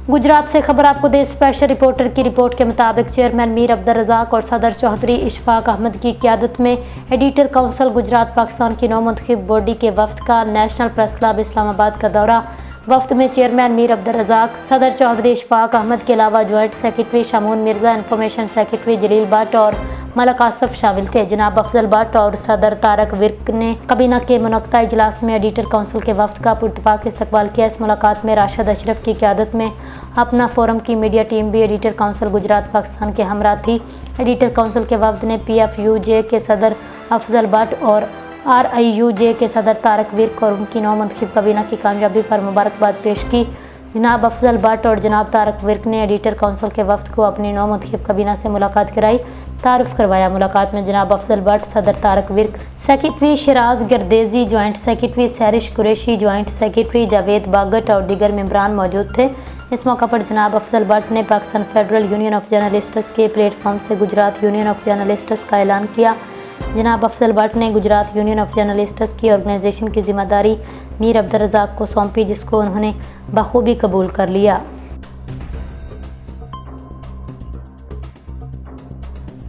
गुजरात से खबर आपको दे। स्पेशल रिपोर्टर की रिपोर्ट के मुताबिक चेयरमैन मीर अब्दुल रज़ाक और सदर चौधरी इशफाक अहमद की क़यादत में एडिटर काउंसिल गुजरात पाकिस्तान की नौमुंतखब बॉडी के वफ्द का नेशनल प्रेस क्लब इस्लामाबाद का दौरा। वफ्द में चेयरमैन मीर अब्दुल रज़ाक, सदर चौधरी इशफाक अहमद के अलावा joint secretary शामून Mirza, information secretary जलील भट्ट और मलक आसफ शामिल थे। जनाब अफजल भट्ट और सदर तारक विर्क ने कबीना के मुनक्ता इजलास में एडिटर काउंसिल के वफ्द का पुरतपाक इस्तकबाल किया। इस मुलाकात में राशिद अशरफ की क़यादत में अपना फोरम की मीडिया टीम भी एडिटर काउंसिल गुजरात पाकिस्तान के हमरा थी। एडिटर काउंसिल के वफ्द ने PFUJ के सदर अफजल भट्ट और RIUJ के सदर तारक विर्क और उनकी नौमुंतखब कबीना की कामयाबी पर मुबारकबाद पेश की। जनाब अफजल भट्ट और जनाब तारक विर्क ने एडिटर काउंसिल के वफ्द को अपनी नौमुंतखब कबीना से मुलाकात कराई, तारुफ करवाया। मुलाकात में जनाब अफजल भट्ट, सदर Tariq Virk, secretary Shiraz Gardezi, joint secretary Sairish Qureshi, joint secretary Javed Bagat और दीगर मेंबरान मौजूद थे। इस मौका पर जनाब अफजल भट्ट ने Pakistan federal union of journalists के प्लेटफॉर्म से गुजरात यूनियन ऑफ जर्नलिस्ट्स का ऐलान किया। जनाब अफजल भट्ट ने गुजरात यूनियन ऑफ जर्नलिस्ट्स की ऑर्गेनाइजेशन की जिम्मेदारी मीर अब्दुल रज़ाक को सौंपी, जिसको उन्होंने बखूबी कबूल कर लिया।